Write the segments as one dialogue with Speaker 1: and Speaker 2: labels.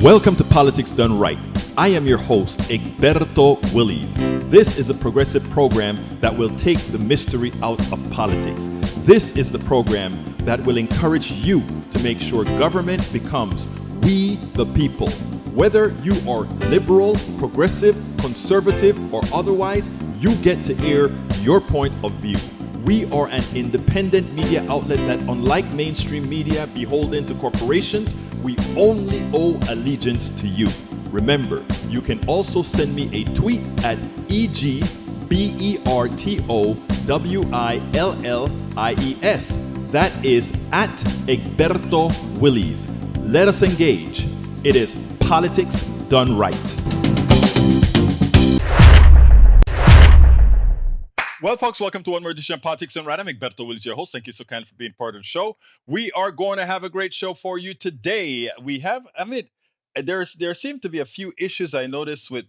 Speaker 1: Welcome to Politics Done Right. I am your host, Egberto Willies. This is a progressive program that will take the mystery out of politics. This is the program that will encourage you to make sure government becomes we the people. Whether you are liberal, progressive, conservative, or otherwise, you get to air your point of view. We are an independent media outlet that, unlike mainstream media beholden to corporations, we only owe allegiance to you. Remember, you can also send me a tweet at EGBERTOWILLIES. That is at Egberto Willies. Let us engage. It is Politics Done Right. Well, folks, welcome to one more edition of Politics Done Right. I'm Egberto Willies, your host. Thank you so kindly for being part of the show. We are going to have a great show for you today. There seem to be a few issues I noticed with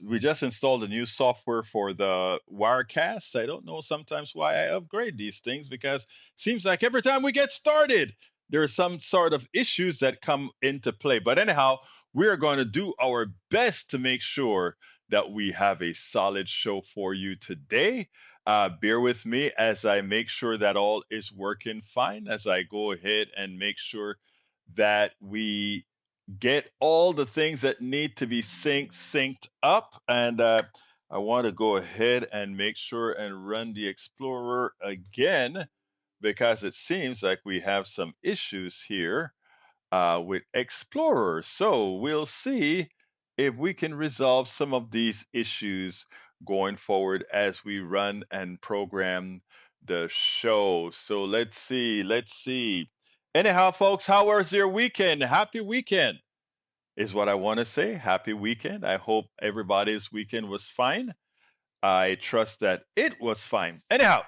Speaker 1: we just installed a new software for the Wirecast. I don't know sometimes why I upgrade these things, because it seems like every time we get started, there are some sort of issues that come into play. But anyhow, we are going to do our best to make sure that we have a solid show for you today. Bear with me as I make sure that all is working fine, as I go ahead and make sure that we get all the things that need to be synced up. And I want to go ahead and make sure and run the Explorer again, because it seems like we have some issues here with Explorer. So we'll see if we can resolve some of these issues going forward as we run and program the show. So let's see. Anyhow, folks, how was your weekend? Happy weekend is what I want to say. Happy weekend. I hope everybody's weekend was fine. I trust that it was fine. Anyhow,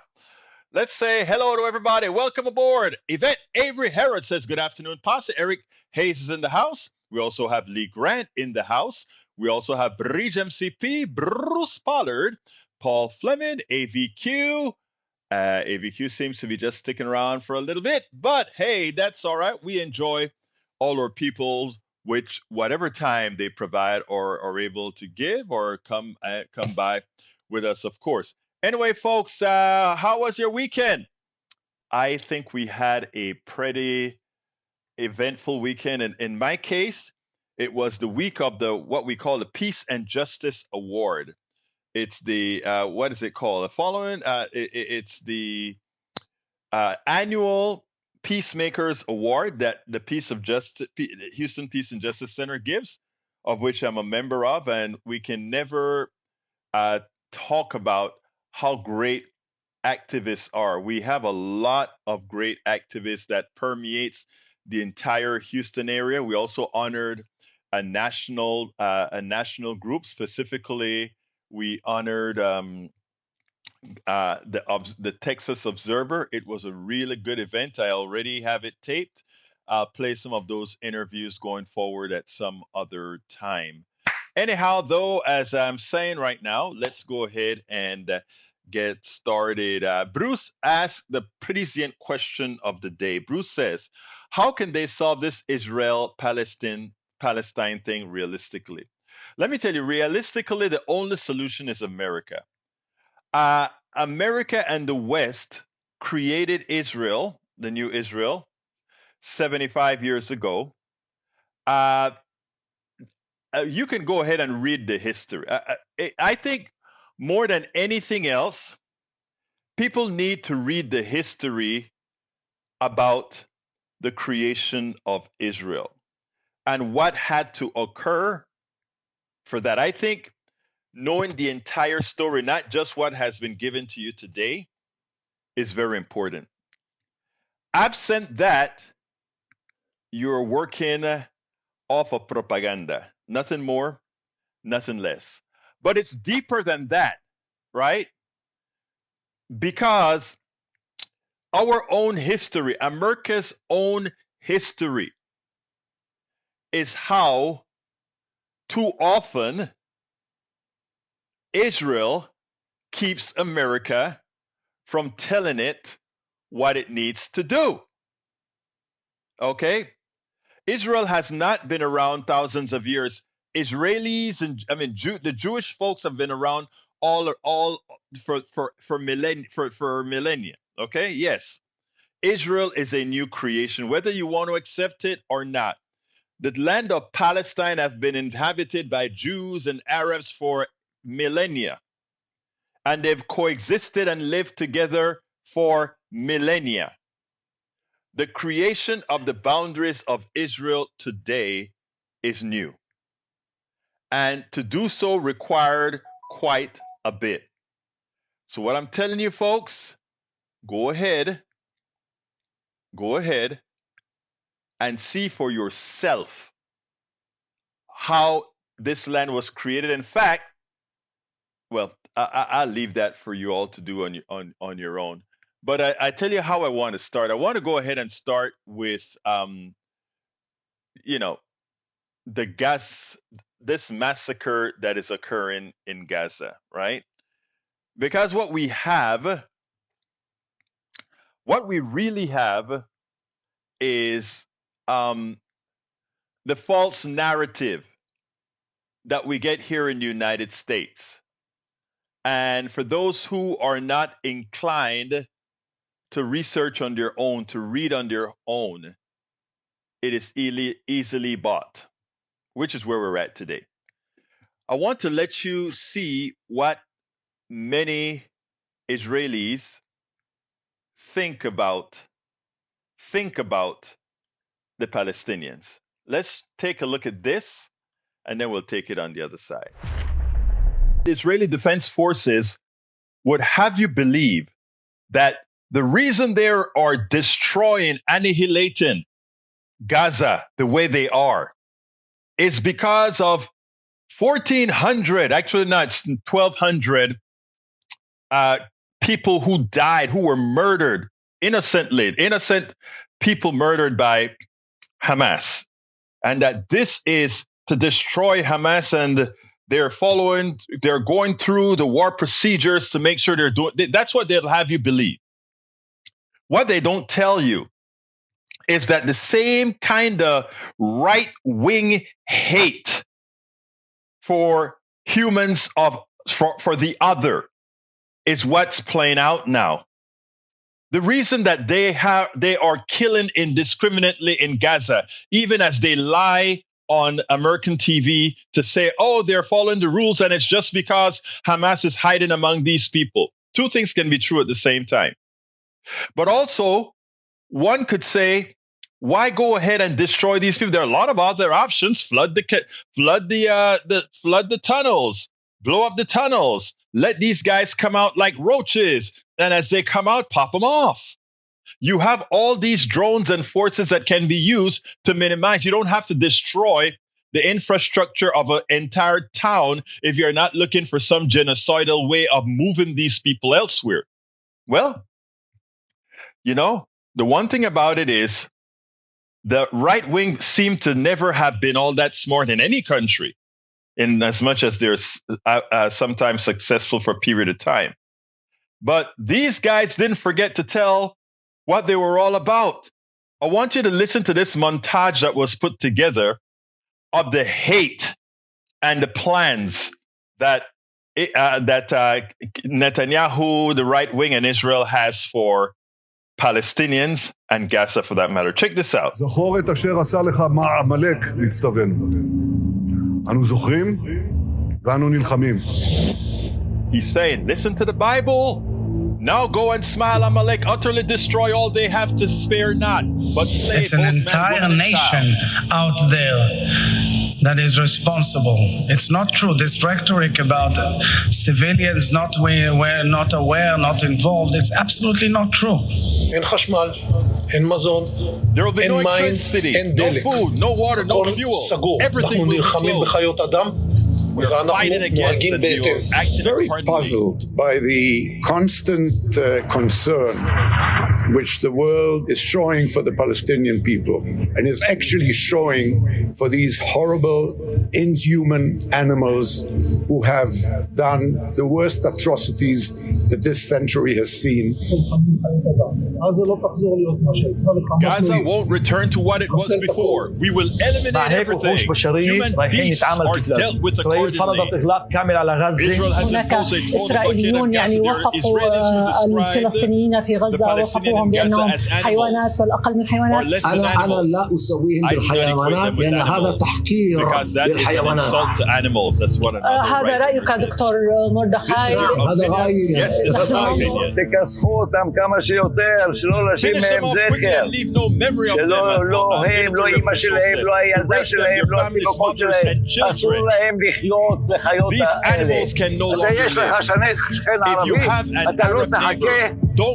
Speaker 1: let's say hello to everybody. Welcome aboard. Yvette Avery Herod says good afternoon. Pastor Eric Hayes is in the house. We also have Lee Grant in the house. We also have Bridge MCP, Bruce Pollard, Paul Fleming, AVQ. AVQ seems to be just sticking around for a little bit, but hey, that's all right. We enjoy all our people, which whatever time they provide or are able to give or come by with us, of course. Anyway, folks, how was your weekend? I think we had a pretty eventful weekend, and in my case, it was the week of the what we call the Peace and Justice Award. It's the what is it called? The following, it's the annual Peacemakers Award that the Houston Peace and Justice Center gives, of which I'm a member of, and we can never uh, talk about how great activists are. We have a lot of great activists that permeates the entire Houston area. We also honored a national group. Specifically, we honored the Texas Observer. It was a really good event. I already have it taped. I'll play some of those interviews going forward at some other time. Anyhow, though, as I'm saying right now, let's go ahead and get started. Bruce asked the prescient question of the day. Bruce says, "How can they solve this Israel-Palestine thing realistically?" Let me tell you, realistically, the only solution is America. America and the West created Israel, the new Israel, 75 years ago. Uh, you can go ahead and read the history. I think more than anything else, people need to read the history about the creation of Israel and what had to occur for that. I think knowing the entire story, not just what has been given to you today, is very important. Absent that, you're working off of propaganda. Nothing more, nothing less. But it's deeper than that, right? Because our own history, America's own history, is how too often Israel keeps America from telling it what it needs to do. Okay? Israel has not been around thousands of years. Israelis and the Jewish folks have been around all for millennia. Okay, yes, Israel is a new creation, whether you want to accept it or not. The land of Palestine have been inhabited by Jews and Arabs for millennia, and they've coexisted and lived together for millennia. The creation of the boundaries of Israel today is new, and to do so required quite a bit. So what I'm telling you, folks, go ahead and see for yourself how this land was created. In fact, well, I'll leave that for you all to do on your own. But I tell you how I want to start. I want to go ahead and start with, this massacre that is occurring in Gaza, right? Because what we really have is the false narrative that we get here in the United States. And for those who are not inclined to research on their own, to read on their own, it is easily bought, which is where we're at today. I want to let you see what many Israelis think about the Palestinians. Let's take a look at this, and then we'll take it on the other side. The Israeli Defense Forces would have you believe that the reason they are destroying, annihilating Gaza the way they are is because of 1,400, actually not, it's 1,200 people who died, who were murdered innocent people murdered by Hamas. And that this is to destroy Hamas, and they're going through the war procedures to make sure that's what they'll have you believe. What they don't tell you is that the same kind of right-wing hate for humans for the other is what's playing out now. The reason that they are killing indiscriminately in Gaza, even as they lie on American TV to say, oh, they're following the rules and it's just because Hamas is hiding among these people. Two things can be true at the same time. But also, one could say, why go ahead and destroy these people? There are a lot of other options. Flood the tunnels, blow up the tunnels, let these guys come out like roaches, and as they come out, pop them off. You have all these drones and forces that can be used to minimize. You don't have to destroy the infrastructure of an entire town if you're not looking for some genocidal way of moving these people elsewhere. Well, the one thing about it is the right wing seem to never have been all that smart in any country, in as much as they're sometimes successful for a period of time. But these guys didn't forget to tell what they were all about. I want you to listen to this montage that was put together of the hate and the plans that Netanyahu, the right wing, and Israel has for Palestinians and Gaza for that matter. Check this out.
Speaker 2: זכור את אשר עשה לך עמלק להצטוון. אנו זוכרים ואנו נלחמים.
Speaker 1: He's saying, listen to the Bible. Now go and smile, Amalek, utterly destroy all they have to spare not, but slay
Speaker 3: it's an entire nation out there that is responsible. It's not true. This rhetoric about civilians not aware, not involved, it's absolutely not true.
Speaker 4: אין חשמל, אין מזון, אין מים, אין דלק.
Speaker 1: No food, no water, no fuel.
Speaker 4: סגור. אנחנו נלחמים בחיות אדם.
Speaker 2: Very puzzled by the constant concern
Speaker 5: which the world is showing for the Palestinian people and is actually showing for these horrible, inhuman animals who have done the worst atrocities that this century has seen.
Speaker 1: Gaza won't return to what it was before. We will eliminate everything. Human beings are dealt with accordingly. Israel has imposed a total blockade on Gaza. There are Israelis who
Speaker 6: الفلسطينيين في غزة وصفوهم بأنهم حيوانات والأقل من حيوانات.
Speaker 7: أنا لا أسويهم بالحيوانات لأن هذا تحقير للحيوانات.
Speaker 6: هذا رأيك دكتور مردخاي؟
Speaker 7: هذا رأيي.
Speaker 8: תכסחו אותם כמה שיותר, שלא להשאיר מהם זכר, שלא הם, לא אמא שלהם, לא הילדה שלהם, לא התינוקות שלהם, אסור להם לחיות לחיות האלה. אתה יש לך שכן ערבי, אתה לא תחכה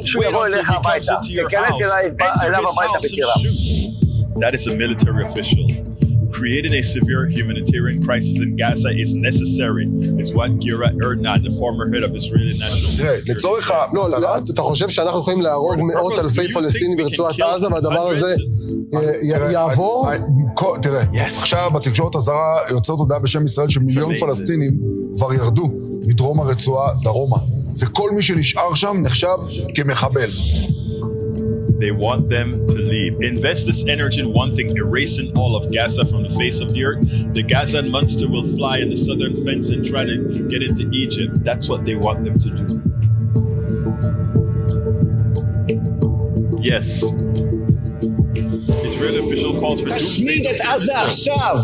Speaker 8: שהוא יבוא אליך הביתה, תיכנס אליו הביתה ותירה.
Speaker 1: That is a military official. Creating a severe humanitarian crisis in Gaza is necessary, is what Gira Erdnad, the former head of Israeli National Security.
Speaker 9: לצורך אתה חושב שאנחנו יכולים להרוג מאות אלפי פלסטינים ברצועת עזה והדבר הזה יעבור? תראה, עכשיו בתקשורת הזרה יוצאת הודעה בשם ישראל שמיליון פלסטינים כבר ירדו מדרום הרצועה דרומה, וכל מי שנשאר שם נחשב כמחבל.
Speaker 1: They want them to leave. Invest this energy in one thing, erasing all of Gaza from the face of the earth. The Gazan monster will fly in the southern fence and try to get into Egypt. That's what they want them to do. Yes. Israeli official calls for
Speaker 7: תשמיד את עזה עכשיו.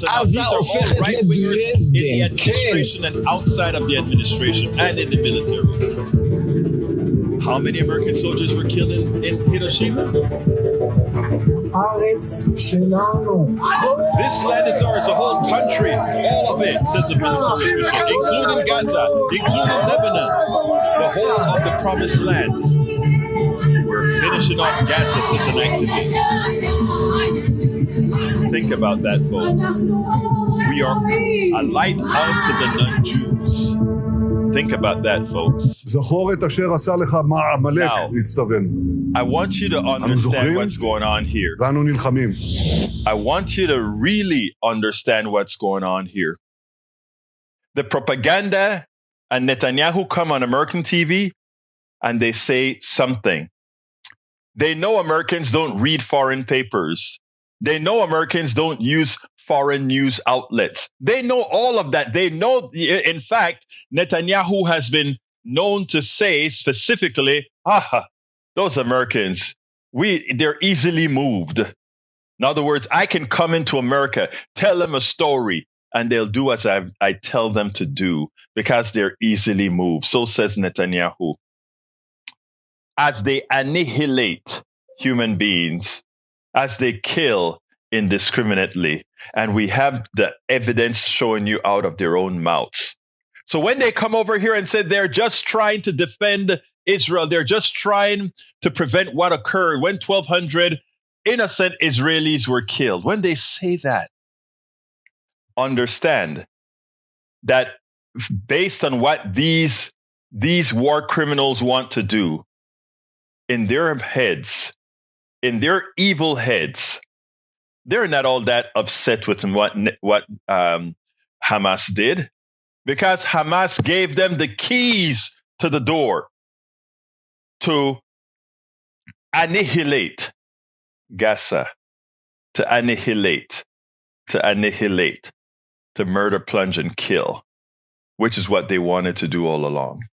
Speaker 7: עזה הופכת לדרזדן.
Speaker 1: Administration and outside of the administration and in the military. How many American soldiers were killed in Hiroshima? This land is ours, a whole country, all of it, says the military official, including Gaza, including Lebanon, the whole of the promised land. We're finishing off Gaza, says an activist. Think about that, folks. We are a light unto the non-Jews. Think about that, folks. Now, I want you to understand what's going on here. I want you to really understand what's going on here. The propaganda and Netanyahu come on American TV and they say something. They know Americans don't read foreign papers. They know Americans don't use foreign news outlets. They know all of that. They know, in fact, Netanyahu has been known to say specifically, those Americans, they're easily moved. In other words, I can come into America, tell them a story, and they'll do as I tell them to do because they're easily moved. So says Netanyahu. As they annihilate human beings, as they kill indiscriminately, and we have the evidence showing you out of their own mouths. So when they come over here and say they're just trying to defend Israel, they're just trying to prevent what occurred when 1,200 innocent Israelis were killed. When they say that, understand that based on what these war criminals want to do, in their heads, in their evil heads, they're not all that upset with what Hamas did, because Hamas gave them the keys to the door to annihilate Gaza, to annihilate, to murder, plunge, and kill, which is what they wanted to do all along.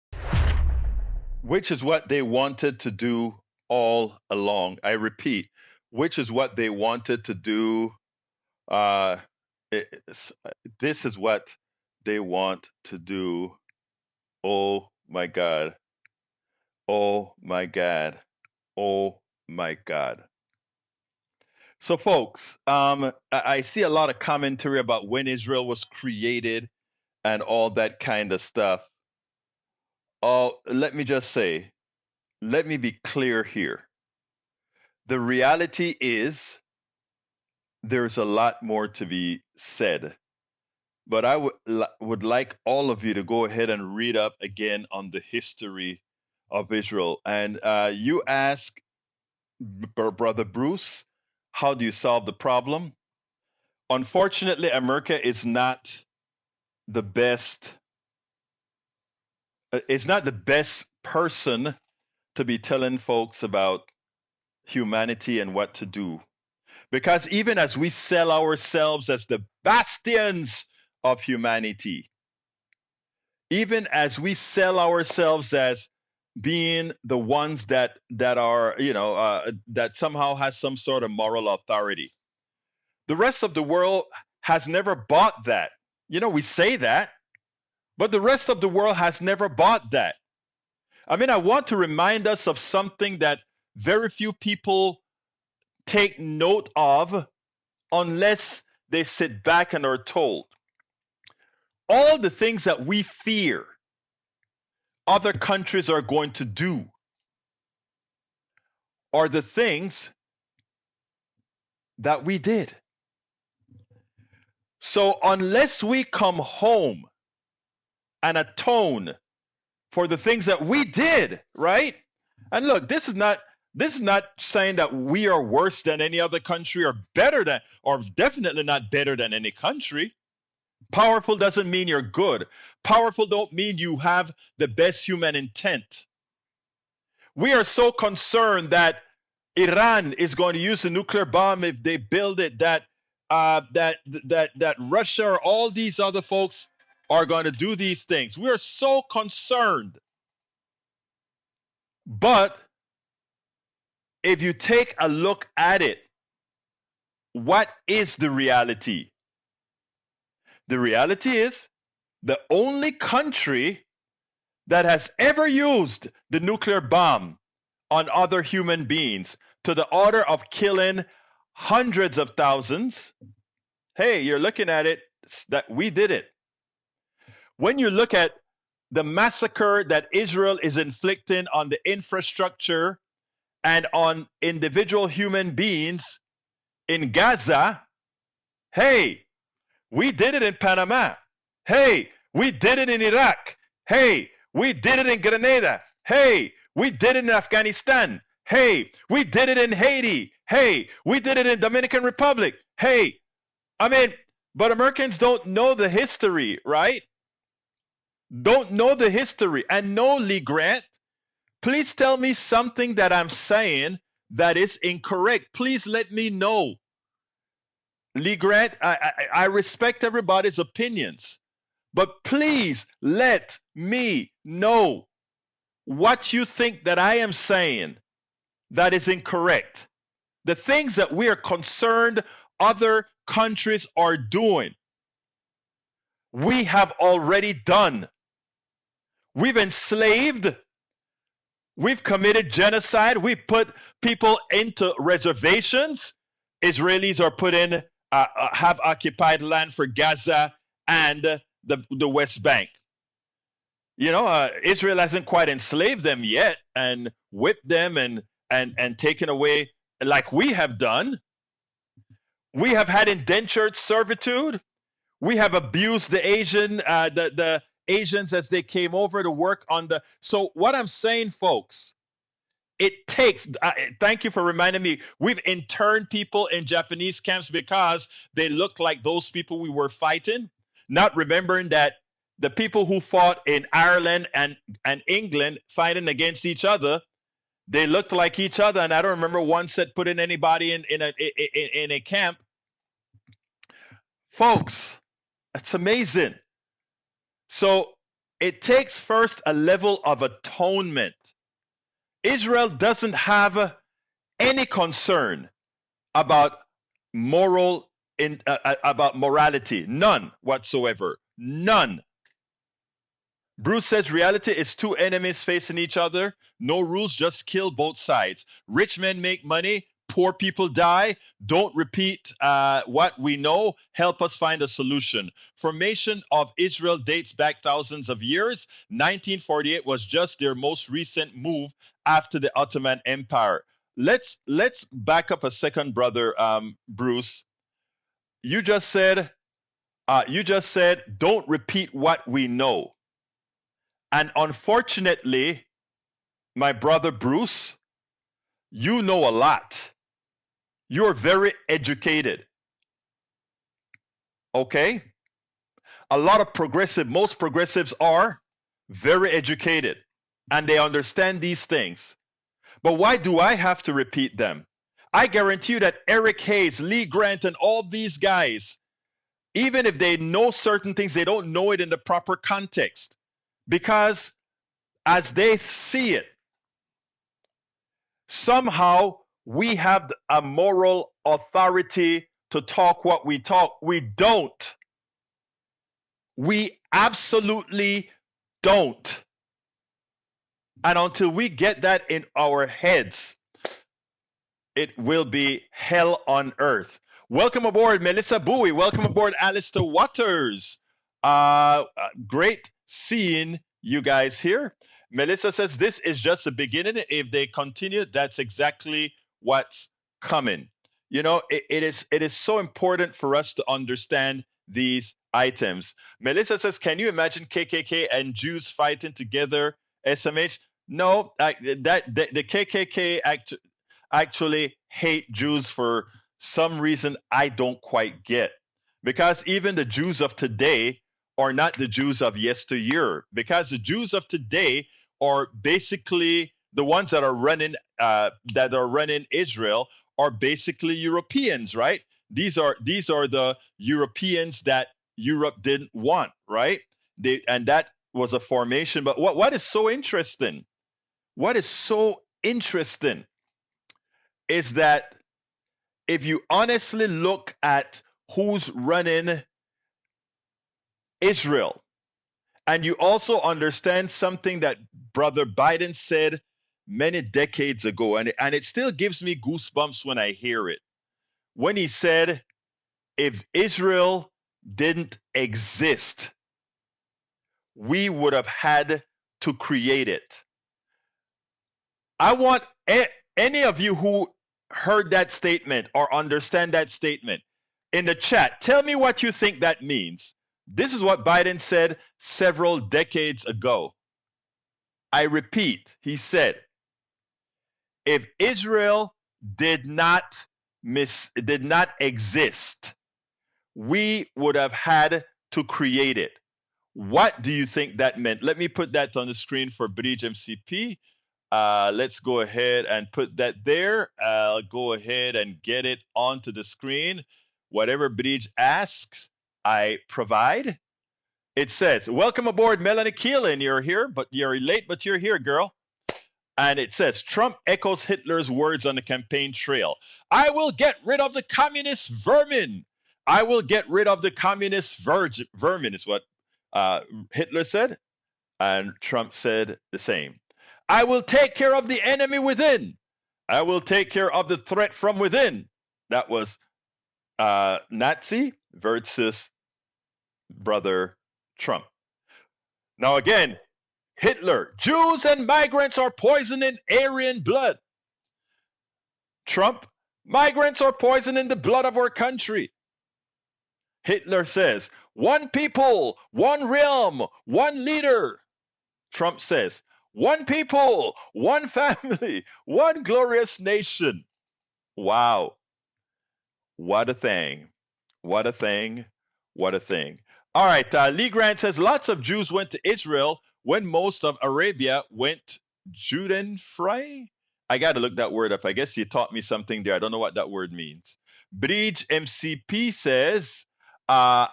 Speaker 1: Which is what they wanted to do all along. I repeat, which is what they wanted to do. This is what they want to do. Oh my God. Oh my God. Oh my God. So folks, I see a lot of commentary about when Israel was created and all that kind of stuff. Oh, let me just say, let me be clear here. The reality is there's a lot more to be said, but I would like all of you to go ahead and read up again on the history of Israel. And you ask Brother Bruce, how do you solve the problem? Unfortunately, America is not the best. It's not the best person to be telling folks about humanity and what to do. Because even as we sell ourselves as the bastions of humanity, even as we sell ourselves as being the ones that are, that somehow has some sort of moral authority, the rest of the world has never bought that. We say that, but the rest of the world has never bought that. I mean, I want to remind us of something that very few people take note of unless they sit back and are told. All the things that we fear other countries are going to do are the things that we did. So unless we come home and atone for the things that we did, right? And look, this is not saying that we are worse than any other country or better than, or definitely not better than any country. Powerful doesn't mean you're good. Powerful don't mean you have the best human intent. We are so concerned that Iran is going to use a nuclear bomb if they build it, that Russia or all these other folks are going to do these things. We are so concerned. But if you take a look at it, what is the reality? The reality is the only country that has ever used the nuclear bomb on other human beings to the order of killing hundreds of thousands. Hey, you're looking at it, that we did it. When you look at the massacre that Israel is inflicting on the infrastructure and on individual human beings in Gaza, hey, we did it in Panama. Hey, we did it in Iraq. Hey, we did it in Grenada. Hey, we did it in Afghanistan. Hey, we did it in Haiti. Hey, we did it in Dominican Republic. Hey, I mean, but Americans don't know the history, right? Don't know the history. And no, Lee Grant, please tell me something that I'm saying that is incorrect. Please let me know. Lee Grant, I respect everybody's opinions, but please let me know what you think that I am saying that is incorrect. The things that we are concerned other countries are doing, we have already done. We've enslaved. We've committed genocide. We put people into reservations. Israelis are put in, have occupied land for Gaza and the West Bank. Israel hasn't quite enslaved them yet and whipped them and taken away like we have done. We have had indentured servitude. We have abused the Asians as they came over to work on the. So what I'm saying, folks, it takes. Thank you for reminding me. We've interned people in Japanese camps because they look like those people we were fighting, not remembering that the people who fought in Ireland and England fighting against each other, they looked like each other. And I don't remember one set putting anybody in a camp. Folks, that's amazing. So it takes first a level of atonement. Israel doesn't have any concern about about morality. None whatsoever. None. Bruce says reality is two enemies facing each other. No rules, just kill both sides. Rich men make money. Poor people die. Don't repeat what we know. Help us find a solution. Formation of Israel dates back thousands of years. 1948 was just their most recent move after the Ottoman Empire. Let's back up a second, brother Bruce. You just said don't repeat what we know. And unfortunately, my brother Bruce, you know a lot. You're very educated. Okay? A lot of most progressives are very educated and they understand these things. But why do I have to repeat them? I guarantee you that Eric Hayes, Lee Grant, and all these guys, even if they know certain things, they don't know it in the proper context. Because as they see it, somehow we have a moral authority to talk what we talk. We don't. We absolutely don't. And until we get that in our heads, it will be hell on earth. Welcome aboard, Melissa Bowie. Welcome aboard, Alistair Waters. Great seeing you guys here. Melissa says this is just the beginning. If they continue, that's exactly what's coming. You know, it is so important for us to understand these items. Melissa says, can you imagine KKK and Jews fighting together? SMH? No, the KKK actually hate Jews for some reason I don't quite get. Because even the Jews of today are not the Jews of yesteryear. Because the Jews of today are basically the ones that are running Israel are basically Europeans, right? These are the Europeans that Europe didn't want, right? And that was a formation. But what is so interesting? What is so interesting is that if you honestly look at who's running Israel, and you also understand something that Brother Biden said many decades ago, and it still gives me goosebumps when I hear it. When he said, if Israel didn't exist, we would have had to create it. I want any of you who heard that statement or understand that statement in the chat, tell me what you think that means. This is what Biden said several decades ago. I repeat, he said, if Israel did not exist, we would have had to create it. What do you think that meant? Let me put that on the screen for Bridge MCP. Let's go ahead and put that there. I'll go ahead and get it onto the screen. Whatever Bridge asks, I provide. It says, welcome aboard, Melanie Keelan. You're here, but you're late, but you're here, girl. And it says, Trump echoes Hitler's words on the campaign trail. I will get rid of the communist vermin. I will get rid of the communist vermin is what Hitler said. And Trump said the same. I will take care of the enemy within. I will take care of the threat from within. That was Nazi versus Brother Trump. Now again, Hitler, Jews and migrants are poisoning Aryan blood. Trump, migrants are poisoning the blood of our country. Hitler says, one people, one realm, one leader. Trump says, one people, one family, one glorious nation. Wow. What a thing. What a thing. What a thing. All right. Lee Grant says lots of Jews went to Israel when most of Arabia went Judenfrei. I got to look that word up. I guess you taught me something there. I don't know what that word means. Bridge MCP says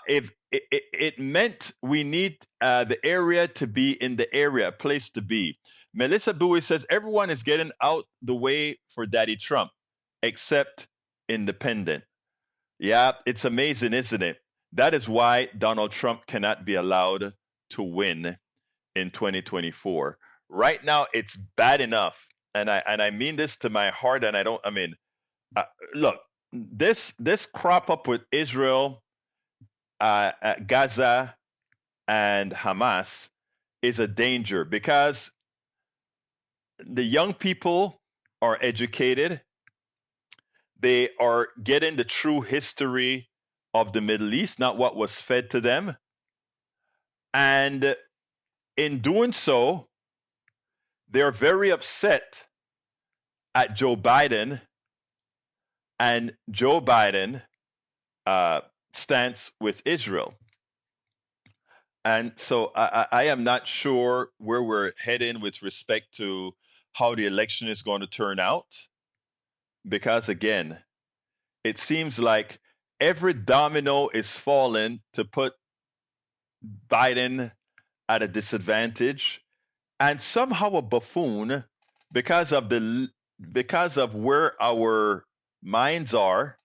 Speaker 1: if it meant we need the area to be in the area, a place to be. Melissa Bowie says everyone is getting out the way for Daddy Trump, except independent. Yeah, it's amazing, isn't it? That is why Donald Trump cannot be allowed to win in 2024. Right now, it's bad enough, and I mean this to my heart, and look, this crop up with Israel, Gaza, and Hamas is a danger because the young people are educated. They are getting the true history of the Middle East, not what was fed to them. And in doing so, they're very upset at Joe Biden and Joe Biden stance with Israel. And so I am not sure where we're heading with respect to how the election is going to turn out, because again, it seems like every domino is falling to put Biden at a disadvantage, and somehow a buffoon, because of where our minds are,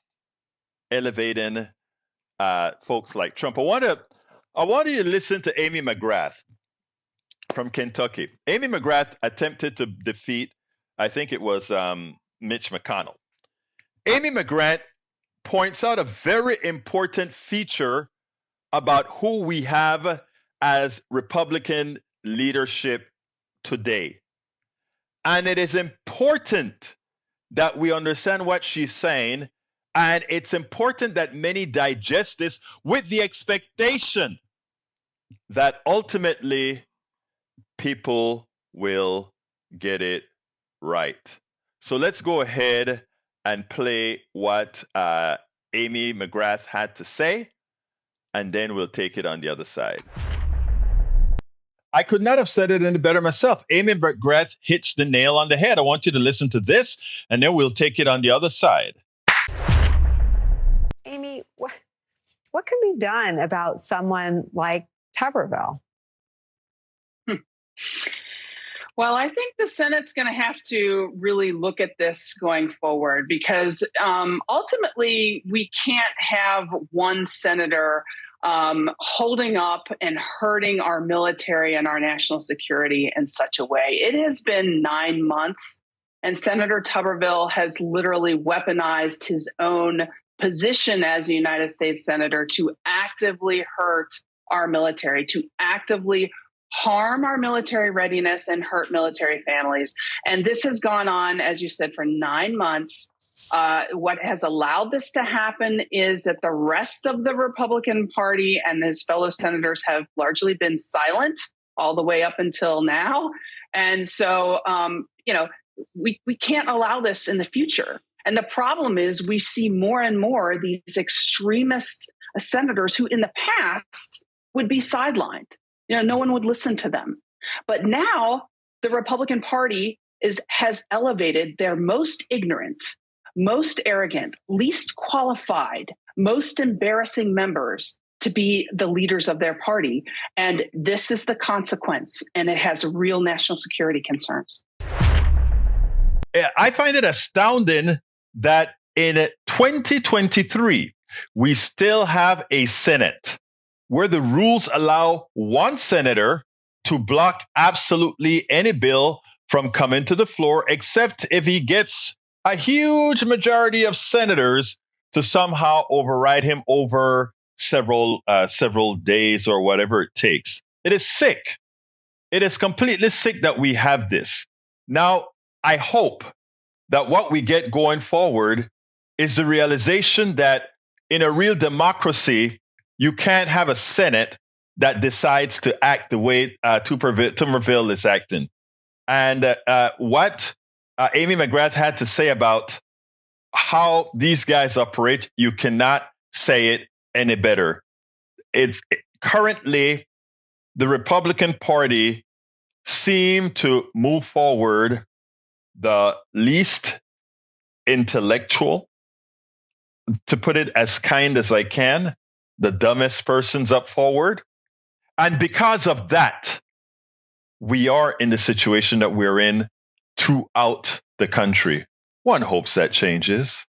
Speaker 1: elevating folks like Trump. I want you to listen to Amy McGrath from Kentucky. Amy McGrath attempted to defeat, I think it was Mitch McConnell. Amy McGrath points out a very important feature about who we have as Republican leadership today. And it is important that we understand what she's saying, and it's important that many digest this with the expectation that ultimately people will get it right. So let's go ahead and play what Amy McGrath had to say, and then we'll take it on the other side. I could not have said it any better myself. Amy McGrath hits the nail on the head. I want you to listen to this, and then we'll take it on the other side.
Speaker 10: Amy, what can be done about someone like Tuberville?
Speaker 11: Well, I think the Senate's going to have to really look at this going forward, because ultimately we can't have one senator holding up and hurting our military and our national security in such a way. It has been 9 months, and Senator Tuberville has literally weaponized his own position as a United States Senator to actively hurt our military, to actively harm our military readiness and hurt military families. And this has gone on, as you said, for 9 months. What has allowed this to happen is that the rest of the Republican Party and his fellow senators have largely been silent all the way up until now. And so, we can't allow this in the future. And the problem is we see more and more these extremist senators who in the past would be sidelined. No one would listen to them. But now the Republican Party has elevated their most ignorant, most arrogant, least qualified, most embarrassing members to be the leaders of their party. And this is the consequence, and it has real national security concerns.
Speaker 1: I find it astounding that in 2023, we still have a Senate where the rules allow one senator to block absolutely any bill from coming to the floor, except if he gets a huge majority of senators to somehow override him over several days or whatever it takes. It is sick. It is completely sick that we have this. Now, I hope that what we get going forward is the realization that in a real democracy, you can't have a Senate that decides to act the way Tuberville is acting. And what Amy McGrath had to say about how these guys operate, you cannot say it any better. Currently, the Republican Party seem to move forward the least intellectual, to put it as kind as I can, the dumbest persons up forward. And because of that, we are in the situation that we're in throughout the country. One hopes that changes.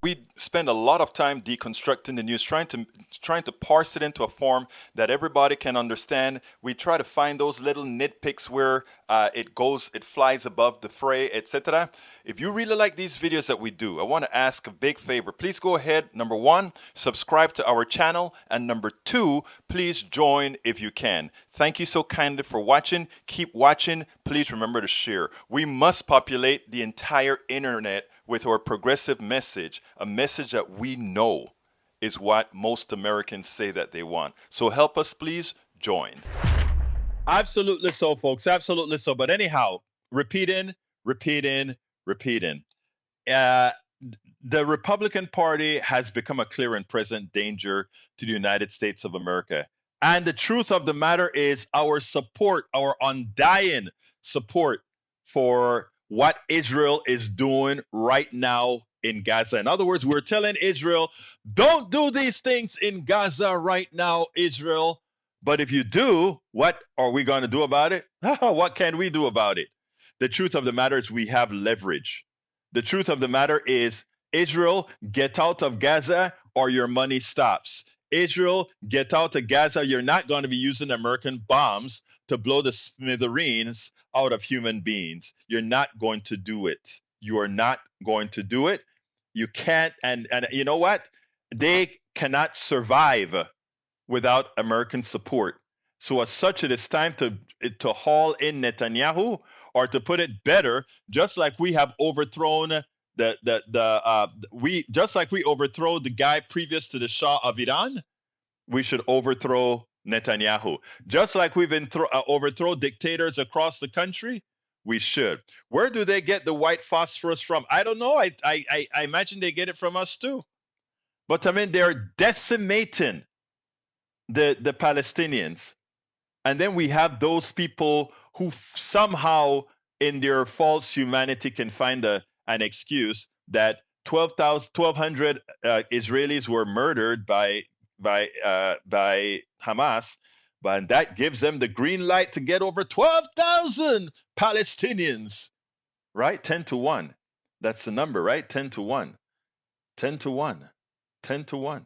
Speaker 12: We spend a lot of time deconstructing the news, trying to parse it into a form that everybody can understand. We try to find those little nitpicks where it flies above the fray, etc. If you really like these videos that we do, I want to ask a big favor. Please go ahead, number 1, subscribe to our channel, and number 2, please join if you can. Thank you so kindly for watching. Keep watching. Please remember to share. We must populate the entire internet with our progressive message, a message that we know is what most Americans say that they want. So help us, please join.
Speaker 1: Absolutely so, folks. Absolutely so. But anyhow, repeating. The Republican Party has become a clear and present danger to the United States of America. And the truth of the matter is our support, our undying support for what Israel is doing right now in Gaza. In other words, we're telling Israel, don't do these things in Gaza right now, Israel. But if you do, what are we going to do about it? What can we do about it? The truth of the matter is we have leverage. The truth of the matter is, Israel, get out of Gaza or your money stops. Israel, get out of Gaza. You're not going to be using American bombs to blow the smithereens out of human beings. You're not going to do it. You are not going to do it. You can't. And you know what? They cannot survive without American support. So as such, it is time to haul in Netanyahu, or to put it better, just like we have overthrown just like we overthrow the guy previous to the Shah of Iran, we should overthrow Netanyahu. Just like we've overthrown dictators across the country, we should. Where do they get the white phosphorus from? I don't know. I imagine they get it from us too. But I mean, they're decimating the Palestinians. And then we have those people who somehow in their false humanity can find an excuse that 1,200 Israelis were murdered by Hamas, but that gives them the green light to get over 12,000 Palestinians, right? 10-1. That's the number, right? 10-1. 10-1. 10-1.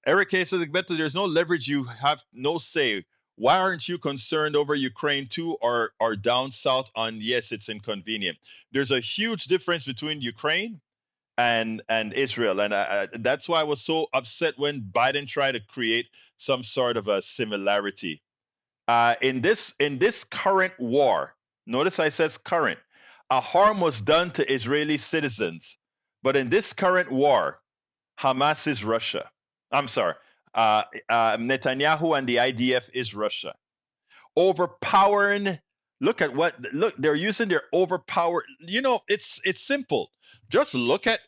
Speaker 1: Eric K says, there's no leverage. You have no say. Why aren't you concerned over Ukraine too, or down south on, yes, it's inconvenient? There's a huge difference between Ukraine and Israel. And that's why I was so upset when Biden tried to create some sort of a similarity. In this current war, notice I says current, a harm was done to Israeli citizens. But in this current war, Hamas is Russia. I'm sorry. Netanyahu and the IDF is Russia. Overpowering. Look, they're using their overpower. You know, it's simple. Just look at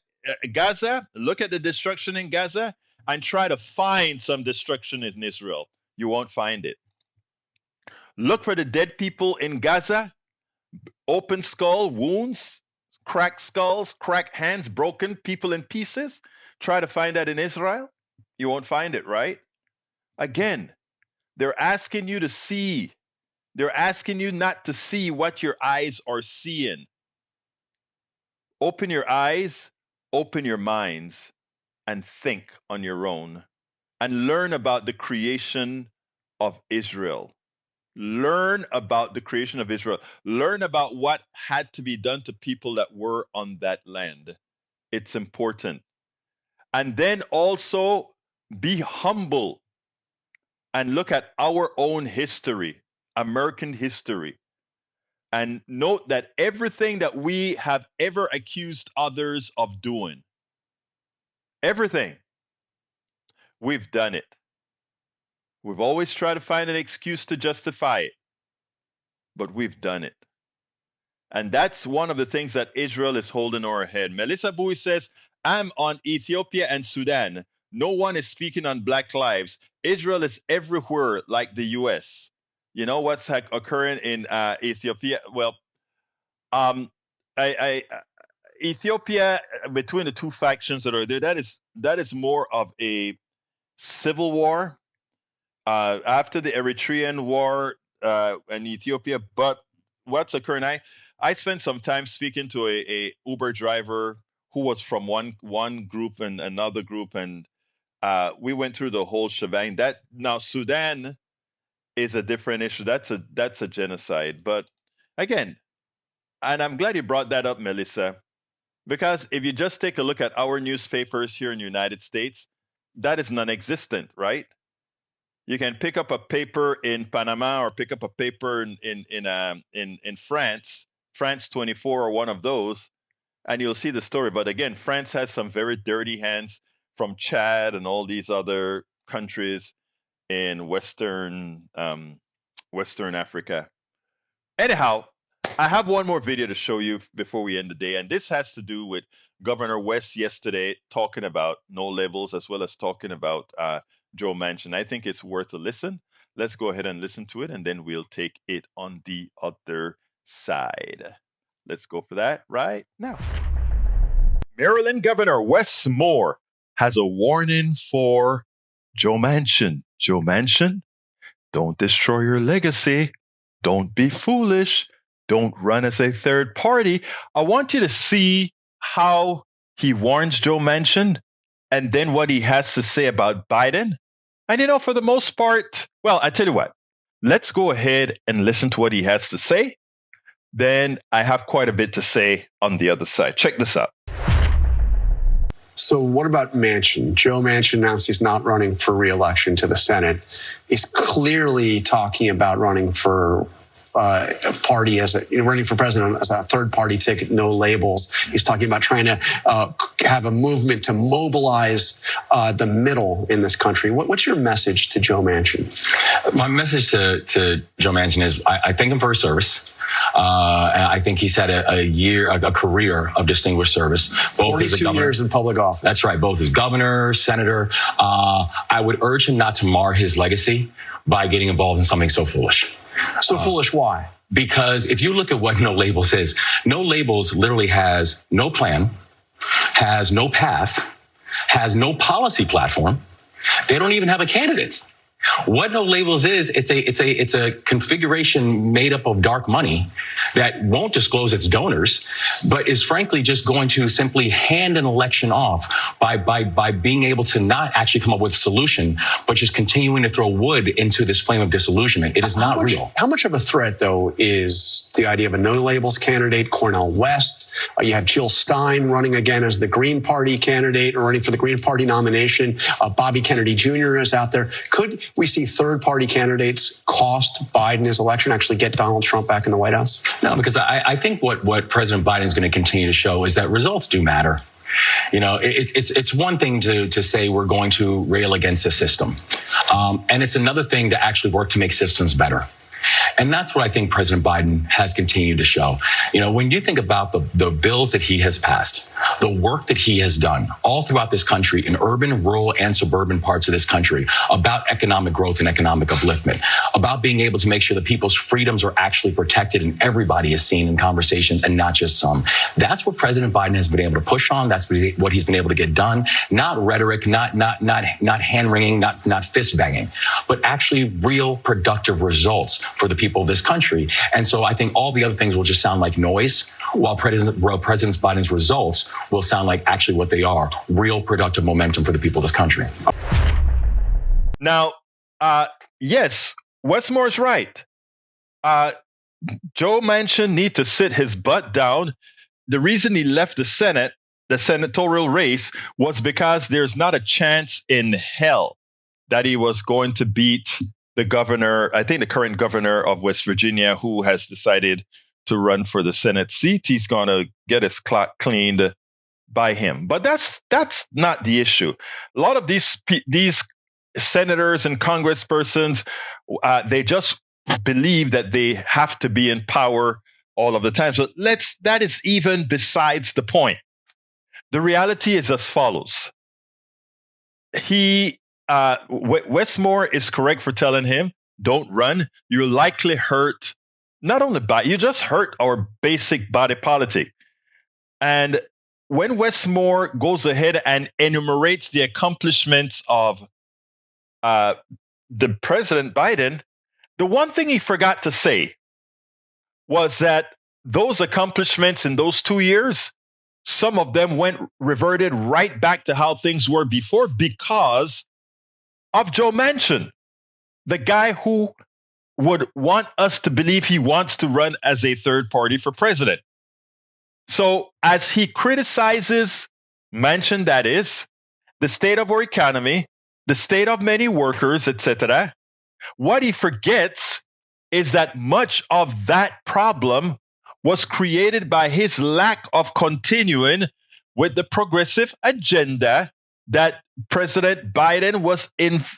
Speaker 1: Gaza, look at the destruction in Gaza, and try to find some destruction in Israel. You won't find it. Look for the dead people in Gaza, open skull, wounds, cracked skulls, cracked hands, broken, people in pieces. Try to find that in Israel. You won't find it, right? Again, they're asking you to see. They're asking you not to see what your eyes are seeing. Open your eyes, open your minds, and think on your own. And learn about the creation of Israel. Learn about the creation of Israel. Learn about what had to be done to people that were on that land. It's important. And then also be humble and look at our own history, American history, and note that everything that we have ever accused others of doing, everything, we've done it. We've always tried to find an excuse to justify it, but we've done it. And that's one of the things that Israel is holding over her head. Melissa Bowie says, I'm on Ethiopia and Sudan. No one is speaking on Black lives. Israel is everywhere like the U.S. You know what's occurring in Ethiopia? Well, Ethiopia, between the two factions that are there, that is more of a civil war after the Eritrean war in Ethiopia. But what's occurring? I spent some time speaking to a Uber driver who was from one group and another group, and we went through the whole shebang. That now Sudan is a different issue. That's a genocide. But again, and I'm glad you brought that up, Melissa, because if you just take a look at our newspapers here in the United States, that is non-existent, right? You can pick up a paper in Panama or pick up a paper in France, France 24 or one of those, and you'll see the story. But again, France has some very dirty hands from Chad and all these other countries in Western Western Africa. Anyhow, I have one more video to show you before we end the day, and this has to do with Governor West yesterday talking about no labels as well as talking about Joe Manchin. I think it's worth a listen. Let's go ahead and listen to it, and then we'll take it on the other side. Let's go for that right now. Maryland Governor Wes Moore has a warning for Joe Manchin. Joe Manchin, don't destroy your legacy. Don't be foolish. Don't run as a third party. I want you to see how he warns Joe Manchin and then what he has to say about Biden. And, for the most part, well, I tell you what, let's go ahead and listen to what he has to say. Then I have quite a bit to say on the other side. Check this out.
Speaker 13: So what about Manchin? Joe Manchin announced he's not running for re-election to the Senate. He's clearly talking about running for a party running for president as a third party ticket, no labels. He's talking about trying to have a movement to mobilize the middle in this country. What's your message to Joe Manchin?
Speaker 14: My message to Joe Manchin is I thank him for his service. I think he's had a career of distinguished service. Both
Speaker 13: 42
Speaker 14: as a governor,
Speaker 13: years in public office.
Speaker 14: That's right. Both as governor, senator. I would urge him not to mar his legacy by getting involved in something so foolish.
Speaker 13: So foolish, why?
Speaker 14: Because if you look at what No Labels is, No Labels literally has no plan, has no path, has no policy platform. They don't even have a candidate. What No Labels is, it's a configuration made up of dark money that won't disclose its donors, but is frankly just going to simply hand an election off by being able to not actually come up with a solution, but just continuing to throw wood into this flame of disillusionment. It is not real.
Speaker 13: How much of a threat, though, is the idea of a No Labels candidate, Cornel West? You have Jill Stein running again as the Green Party candidate or running for the Green Party nomination. Bobby Kennedy Jr. is out there. Could we see third-party candidates cost Biden his election, actually get Donald Trump back in the White House?
Speaker 14: No, because I think what President Biden is going to continue to show is that results do matter. It's one thing to say we're going to rail against the system. And it's another thing to actually work to make systems better. And that's what I think President Biden has continued to show. When you think about the bills that he has passed, the work that he has done all throughout this country in urban, rural, and suburban parts of this country about economic growth and economic upliftment, about being able to make sure that people's freedoms are actually protected and everybody is seen in conversations and not just some. That's what President Biden has been able to push on. That's what he's been able to get done. Not rhetoric, not hand-wringing, not fist-banging, but actually real productive results for the people of this country. And so I think all the other things will just sound like noise, while President Biden's results will sound like actually what they are, real productive momentum for the people of this country.
Speaker 1: Now, yes, Wes Moore's right. Joe Manchin needs to sit his butt down. The reason he left the Senate, the senatorial race, was because there's not a chance in hell that he was going to beat the governor, I think the current governor of West Virginia, who has decided to run for the Senate seat. He's going to get his clock cleaned by him. But that's not the issue. A lot of these senators and congresspersons, they just believe that they have to be in power all of the time. So that is even besides the point. The reality is as follows. Wes Moore is correct for telling him, don't run. You'll likely hurt not only you just hurt our basic body politic. And when Wes Moore goes ahead and enumerates the accomplishments of the President Biden, the one thing he forgot to say was that those accomplishments in those 2 years, some of them reverted right back to how things were before because of Joe Manchin, the guy who would want us to believe he wants to run as a third party for president. So as he criticizes Manchin, that is, the state of our economy, the state of many workers, etc., what he forgets is that much of that problem was created by his lack of continuing with the progressive agenda that President Biden was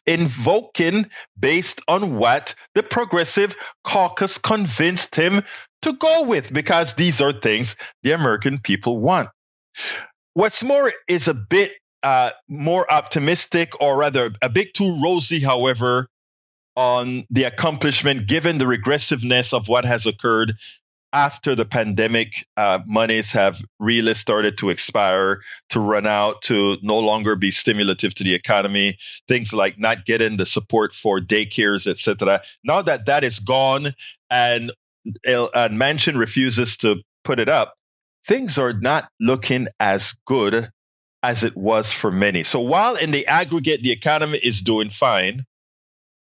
Speaker 1: invoking based on what the Progressive Caucus convinced him to go with, because these are things the American people want. What's more is a bit more optimistic, or rather a bit too rosy, however, on the accomplishment given the regressiveness of what has occurred after the pandemic. Monies have really started to expire, to run out, to no longer be stimulative to the economy. Things like not getting the support for daycares, etc. Now that that is gone and Manchin refuses to put it up, things are not looking as good as it was for many. So while in the aggregate the economy is doing fine,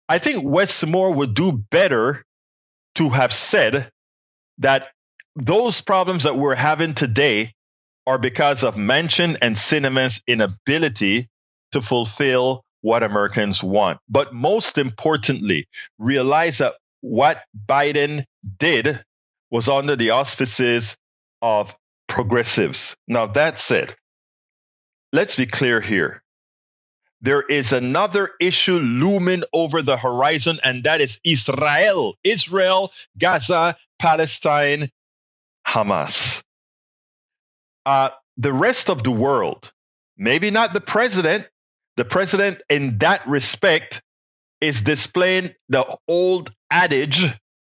Speaker 1: I think Wes Moore would do better to have said that those problems that we're having today are because of Manchin and Sinema's inability to fulfill what Americans want. But most importantly, realize that what Biden did was under the auspices of progressives. Now, that said, let's be clear here. There is another issue looming over the horizon, and that is Israel. Israel, Gaza, Palestine, Hamas. The rest of the world, maybe not the president. The president, in that respect, is displaying the old adage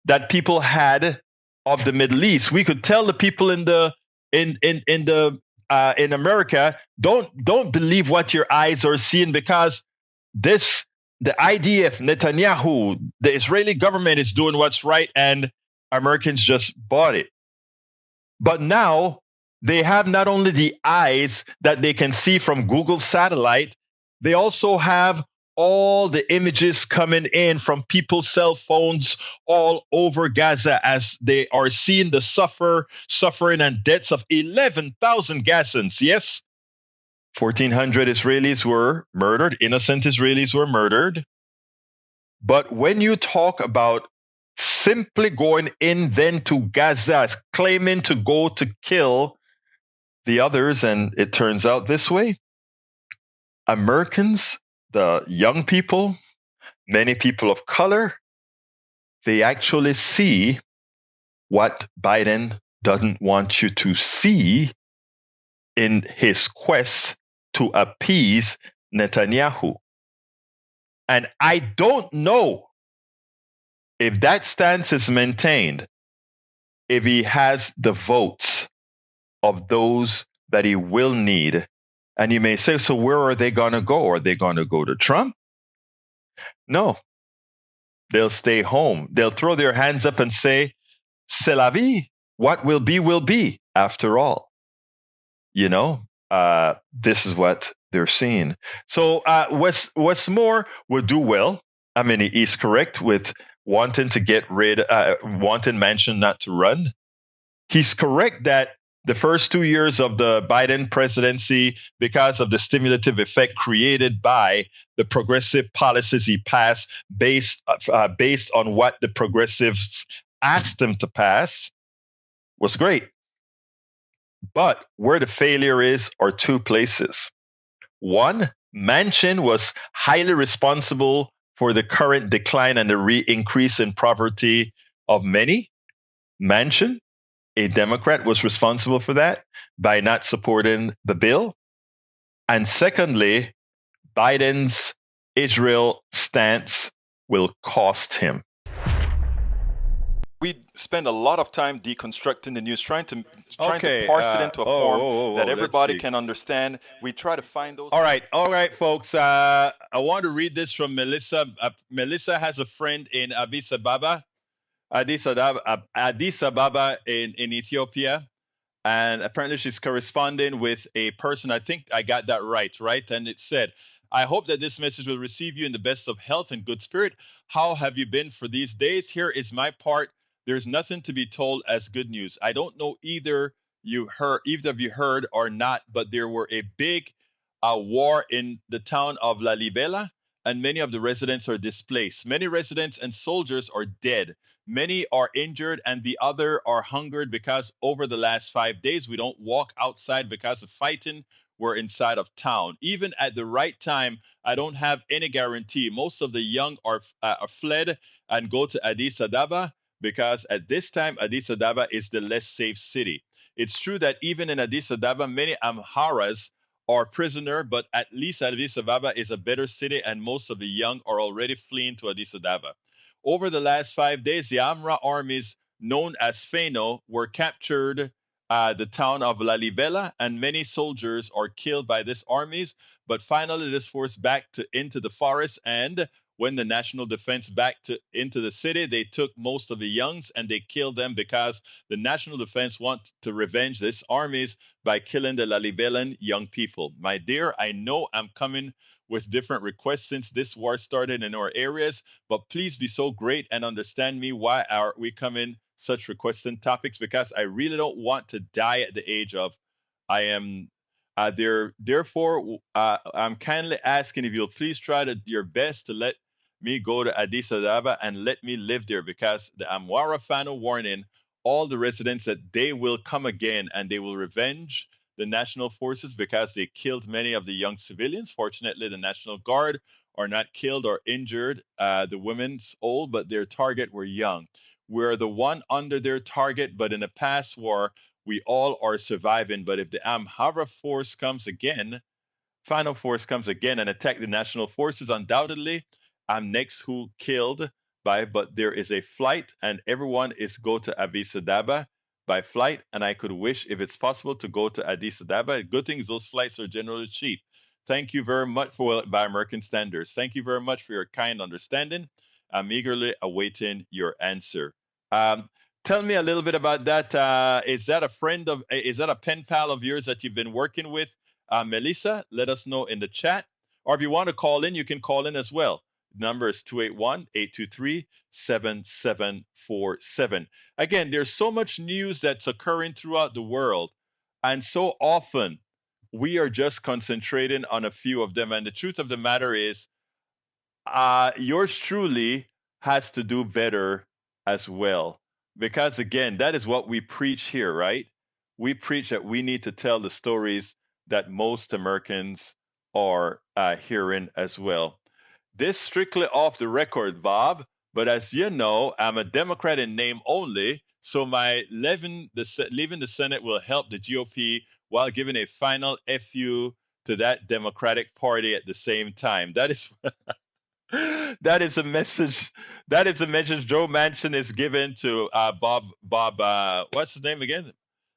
Speaker 1: that people had of the Middle East. We could tell the people in America, don't believe what your eyes are seeing, because the IDF, Netanyahu, the Israeli government is doing what's right, and Americans just bought it. But now they have not only the eyes that they can see from Google satellite, they also have all the images coming in from people's cell phones all over Gaza as they are seeing the suffering and deaths of 11,000 Gazans. Yes, 1,400 Israelis were murdered. Innocent Israelis were murdered. But when you talk about simply going in then to Gaza, claiming to go to kill the others, and it turns out this way, Americans, the young people, many people of color, they actually see what Biden doesn't want you to see in his quest to appease Netanyahu. And I don't know if that stance is maintained, if he has the votes of those that he will need. And you may say, so where are they going to go? Are they going to go to Trump? No. They'll stay home. They'll throw their hands up and say, c'est la vie. What will be after all. You know, this is what they're seeing. So Wes Moore will do well. I mean, he's correct with wanting to get wanting Manchin not to run. He's correct that the first 2 years of the Biden presidency, because of the stimulative effect created by the progressive policies he passed based on what the progressives asked him to pass, was great. But where the failure is are two places. One, Manchin was highly responsible for the current decline and the increase in poverty of many. Manchin, a Democrat, was responsible for that by not supporting the bill. And secondly, Biden's Israel stance will cost him.
Speaker 12: We spend a lot of time deconstructing the news, trying to parse it into a form that everybody can understand. We try to find those.
Speaker 1: All right, folks. I want to read this from Melissa. Melissa has a friend in Addis Ababa in Ethiopia, and apparently she's corresponding with a person. I think I got that right? And it said, I hope that this message will receive you in the best of health and good spirit. How have you been for these days? Here is my part. There's nothing to be told as good news. I don't know either of you heard or not, but there were a big war in the town of Lalibela, and many of the residents are displaced. Many residents and soldiers are dead. Many are injured, and the other are hungered because over the last 5 days, we don't walk outside because of fighting. were inside of town. Even at the right time, I don't have any guarantee. Most of the young are fled and go to Addis Ababa because at this time, Addis Ababa is the less safe city. It's true that even in Addis Ababa, many Amharas are prisoner, but at least Addis Ababa is a better city, and most of the young are already fleeing to Addis Ababa. Over the last 5 days, the Amhara armies known as Fano were captured the town of Lalibela, and many soldiers are killed by these armies. But finally, this forced back into the forest, and when the national defense backed into the city, they took most of the youngs and they killed them because the national defense want to revenge these armies by killing the Lalibelan young people. My dear, I know I'm coming with different requests since this war started in our areas, but please be so great and understand me. Why are we coming such requesting topics? Because I really don't want to die at the age of I am there. Therefore, I'm kindly asking if you'll please try your best to let me go to Addis Ababa and let me live there, because the Amhara Fano warning all the residents that they will come again and they will revenge the national forces because they killed many of the young civilians. Fortunately, the National Guard are not killed or injured. The women's old, but their target were young. We're the one under their target, but in the past war, we all are surviving. But if the Amhara force comes again, Fano force comes again and attack the national forces, undoubtedly, I'm next who killed by, but there is a flight and everyone is go to Addis Ababa by flight. And I could wish if it's possible to go to Addis Ababa. Good thing is those flights are generally cheap. Thank you very much by American standards. Thank you very much for your kind understanding. I'm eagerly awaiting your answer. Tell me a little bit about that. Is that a pen pal of yours that you've been working with? Melissa, let us know in the chat. Or if you want to call in, you can call in as well. Number is 281-823-7747. Again, there's so much news that's occurring throughout the world, and so often we are just concentrating on a few of them. And the truth of the matter is, yours truly has to do better as well. Because again, that is what we preach here, right? We preach that we need to tell the stories that most Americans are hearing as well. This strictly off the record, Bob, but as you know, I'm a Democrat in name only, so my leaving the Senate will help the GOP while giving a final FU to that Democratic Party at the same time. That is that is a message. That is a message Joe Manchin is giving to Bob. What's his name again?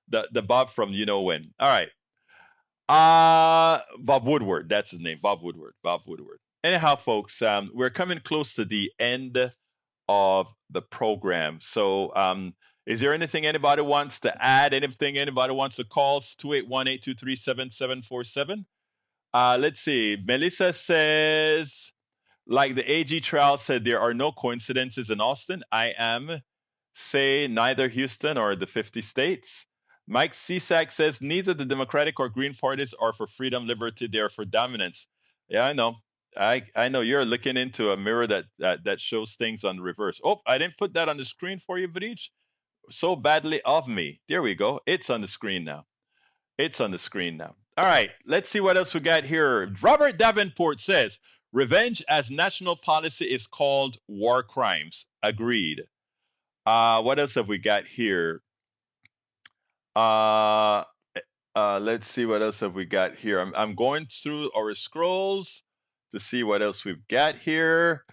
Speaker 1: The Bob from you know when. All right. Bob Woodward. That's his name. Bob Woodward. Anyhow, folks, we're coming close to the end of the program. So is there anything anybody wants to add? Anything anybody wants to call? It's 281-823-7747. Let's see. Melissa says, like the AG trial said, there are no coincidences in Austin. I am, say, neither Houston or the 50 states. Mike Cisak says, neither the Democratic or Green parties are for freedom, liberty. They are for dominance. Yeah, I know. I know you're looking into a mirror that shows things on the reverse. Oh, I didn't put that on the screen for you, Vrij. So badly of me. There we go. It's on the screen now. All right, let's see what else we got here. Robert Davenport says, revenge as national policy is called war crimes. Agreed. What else have we got here? Let's see what else have we got here. I'm going through our scrolls to see what else we've got here.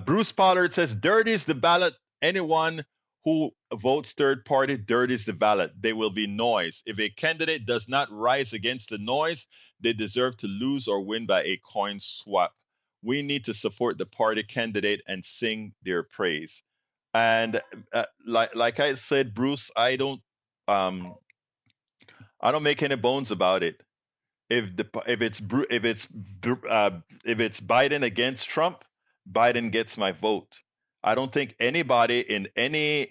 Speaker 1: Bruce Pollard says, dirties the ballot. Anyone who votes third party dirties the ballot. There will be noise. If a candidate does not rise against the noise, they deserve to lose or win by a coin swap. We need to support the party candidate and sing their praise. And like I said, Bruce, I don't make any bones about it. If it's Biden against Trump, Biden gets my vote. I don't think anybody in any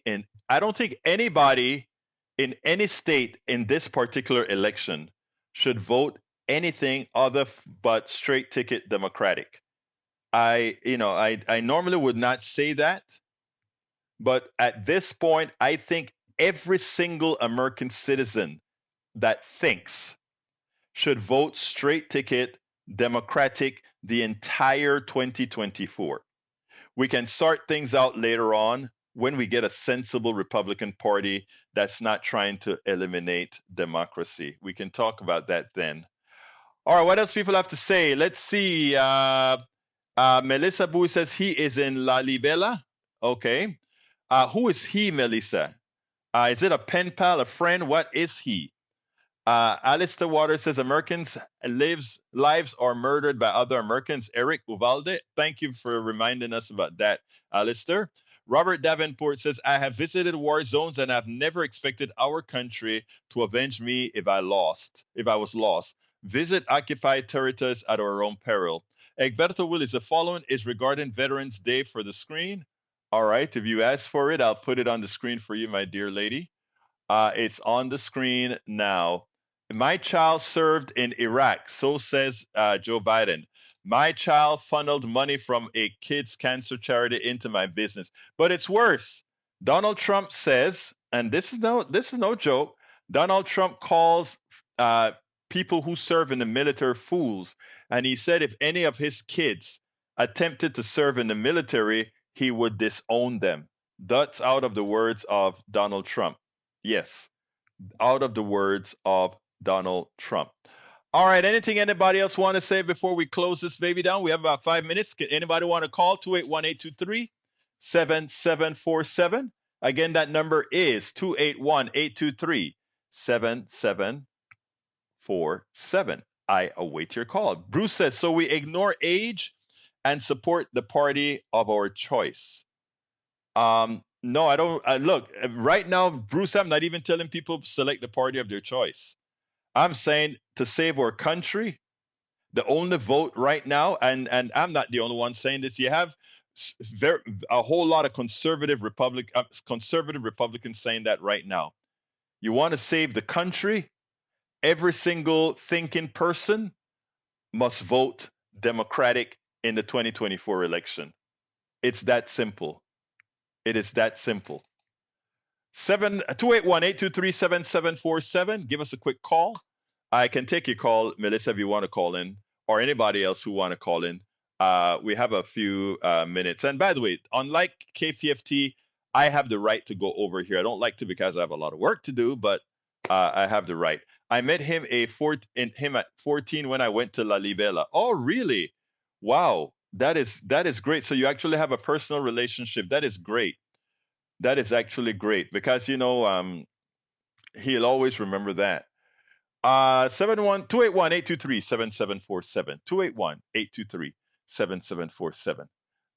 Speaker 1: state in this particular election should vote anything other but straight ticket Democratic. I normally would not say that, but at this point, I think every single American citizen that thinks should vote straight ticket Democratic the entire 2024. We can sort things out later on when we get a sensible Republican Party that's not trying to eliminate democracy. We can talk about that then. All right, what else people have to say? Let's see. Melissa Bui says he is in Lalibela. Okay. Who is he, Melissa? Is it a pen pal, a friend? What is he? Alistair Waters says Americans' lives are murdered by other Americans. Eric Uvalde, thank you for reminding us about that, Alistair. Robert Davenport says, I have visited war zones and I've never expected our country to avenge me if I was lost. Visit occupied territories at our own peril. Egberto Willis, the following is regarding Veterans Day for the screen. All right, if you ask for it, I'll put it on the screen for you, my dear lady. It's on the screen now. My child served in Iraq, so says Joe Biden. My child funneled money from a kids' cancer charity into my business. But it's worse. Donald Trump says, and this is no joke, Donald Trump calls people who serve in the military fools. And he said if any of his kids attempted to serve in the military, he would disown them. That's out of the words of Donald Trump. Yes, out of the words of Donald Trump. All right, anything anybody else want to say before we close this baby down? We have about 5 minutes. Anybody want to call? 281-823-7747. Again, that number is 281-823-7747. I await your call. Bruce says, so we ignore age and support the party of our choice. No, I don't. Look, right now, Bruce, I'm not even telling people select the party of their choice. I'm saying to save our country, the only vote right now, and I'm not the only one saying this. You have a whole lot of conservative Republicans saying that right now. You want to save the country? Every single thinking person must vote Democratic in the 2024 election. It's that simple. It is that simple. 281-823-7747. Give us a quick call. I can take your call, Melissa, if you want to call in, or anybody else who want to call in. We have a few minutes. And by the way, unlike KPFT, I have the right to go over here. I don't like to because I have a lot of work to do, but I have the right. I met him at 14 when I went to Lalibela. Oh, really? Wow. That is great. So you actually have a personal relationship. That is great. That is actually great because, he'll always remember that. 281-823-7747. 281-823-7747.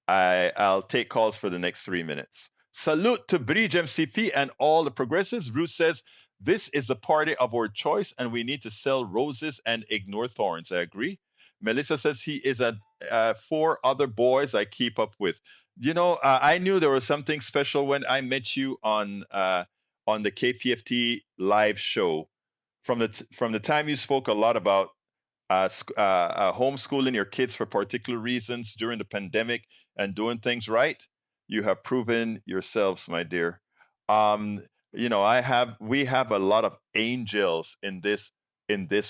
Speaker 1: I'll take calls for the next 3 minutes. Salute to Bridge MCP and all the progressives. Bruce says, this is the party of our choice and we need to sell roses and ignore thorns. I agree. Melissa says he is 4 other boys I keep up with. I knew there was something special when I met you on the KPFT live show. From the time you spoke a lot about homeschooling your kids for particular reasons during the pandemic and doing things right, you have proven yourselves, my dear. We have a lot of angels in this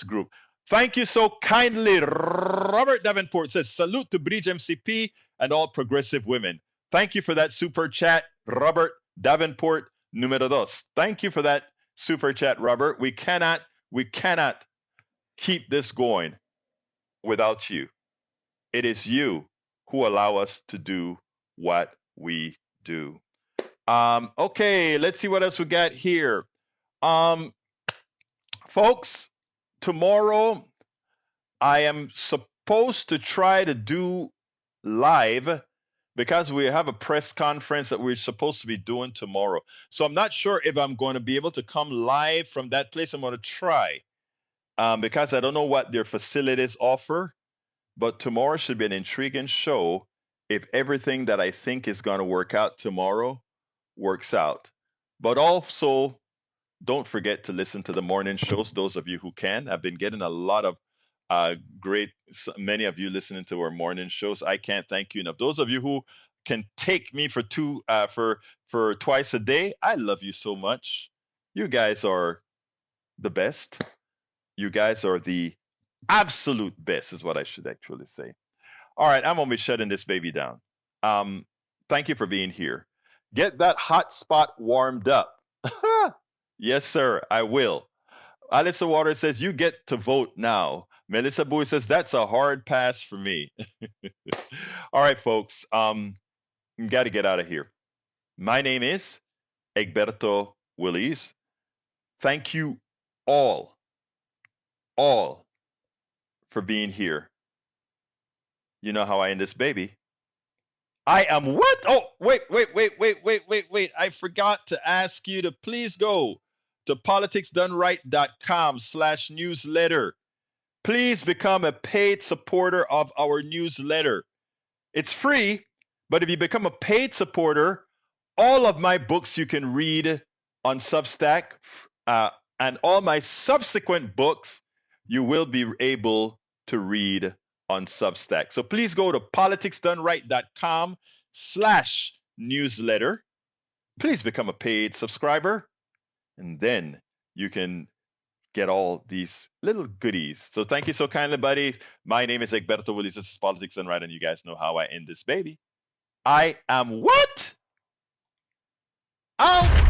Speaker 1: group. Thank you so kindly. Robert Davenport says, salute to Bridge MCP and all progressive women. Thank you for that super chat, Robert Davenport, numero dos. Thank you for that super chat, Robert. We cannot keep this going without you. It is you who allow us to do what we do. Okay, let's see what else we got here. Folks, tomorrow I am supposed to try to do live because we have a press conference that we're supposed to be doing tomorrow. So I'm not sure if I'm going to be able to come live from that place. I'm going to try because I don't know what their facilities offer. But tomorrow should be an intriguing show if everything that I think is going to work out tomorrow works out. But also, don't forget to listen to the morning shows, those of you who can. I've been getting a lot of many of you listening to our morning shows. I can't thank you enough. Those of you who can take me for twice a day, I love you so much. You guys are the best. You guys are the Absolute best is what I should actually say. All right, I'm going to be shutting this baby down. Thank you for being here. Get that hot spot warmed up. Yes, sir, I will. Alyssa Waters says, you get to vote now. Melissa Bowie says, that's a hard pass for me. All right, folks, got to get out of here. My name is Egberto Willies. Thank you all for being here. You know how I end this baby. I am what? Oh, wait. I forgot to ask you to please go to politicsdoneright.com/newsletter. Please become a paid supporter of our newsletter. It's free, but if you become a paid supporter, all of my books you can read on Substack, and all my subsequent books you will be able to read on Substack. So please go to politicsdoneright.com/newsletter. Please become a paid subscriber, and then you can get all these little goodies. So thank you so kindly, buddy. My name is Egberto Willies. This is Politics Done Right, and you guys know how I end this baby. I am what? Out!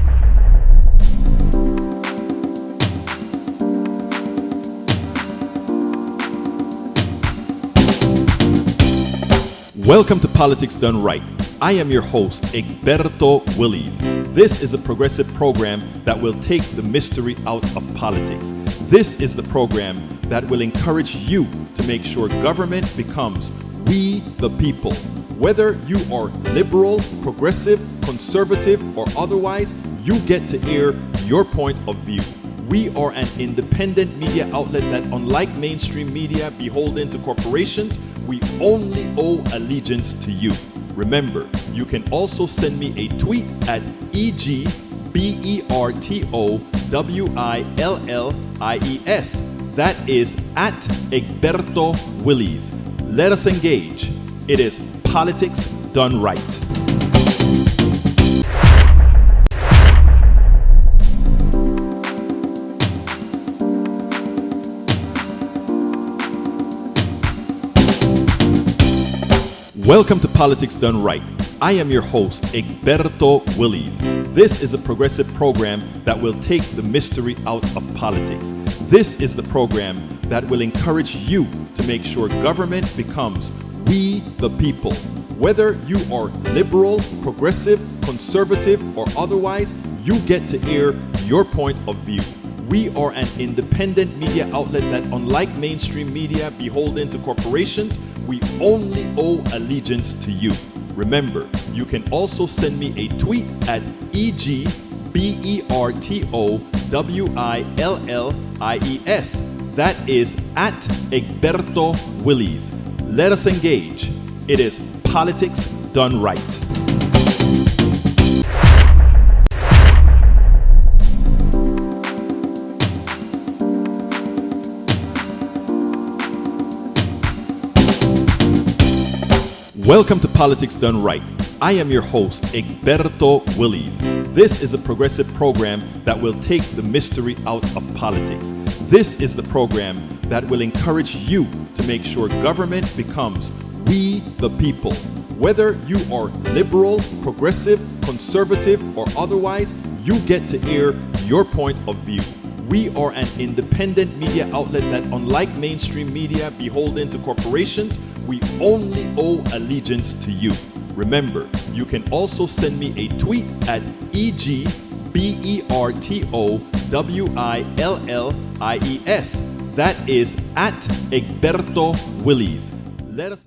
Speaker 1: Welcome to Politics Done Right. I am your host, Egberto Willies. This is a progressive program that will take the mystery out of politics. This is the program that will encourage you to make sure government becomes we the people. Whether you are liberal, progressive, conservative, or otherwise, you get to air your point of view. We are an independent media outlet that, unlike mainstream media beholden to corporations, we only owe allegiance to you. Remember, you can also send me a tweet at EGBERTOWILLIES. That is at Egberto Willies. Let us engage. It is Politics Done Right. Welcome to Politics Done Right. I am your host, Egberto Willies. This is a progressive program that will take the mystery out of politics. This is the program that will encourage you to make sure government becomes we the people. Whether you are liberal, progressive, conservative, or otherwise, you get to air your point of view. We are an independent media outlet that, unlike mainstream media beholden to corporations, we only owe allegiance to you. Remember, you can also send me a tweet at EGBERTOWILLIES. That is at Egberto Willies. Let us engage. It is Politics Done Right. Welcome to Politics Done Right. I am your host, Egberto Willies. This is a progressive program that will take the mystery out of politics. This is the program that will encourage you to make sure government becomes we the people. Whether you are liberal, progressive, conservative, or otherwise, you get to air your point of view. We are an independent media outlet that, unlike mainstream media beholden to corporations, we only owe allegiance to you. Remember, you can also send me a tweet at EGBERTOWILLIES. That is at Egberto Willies. Let us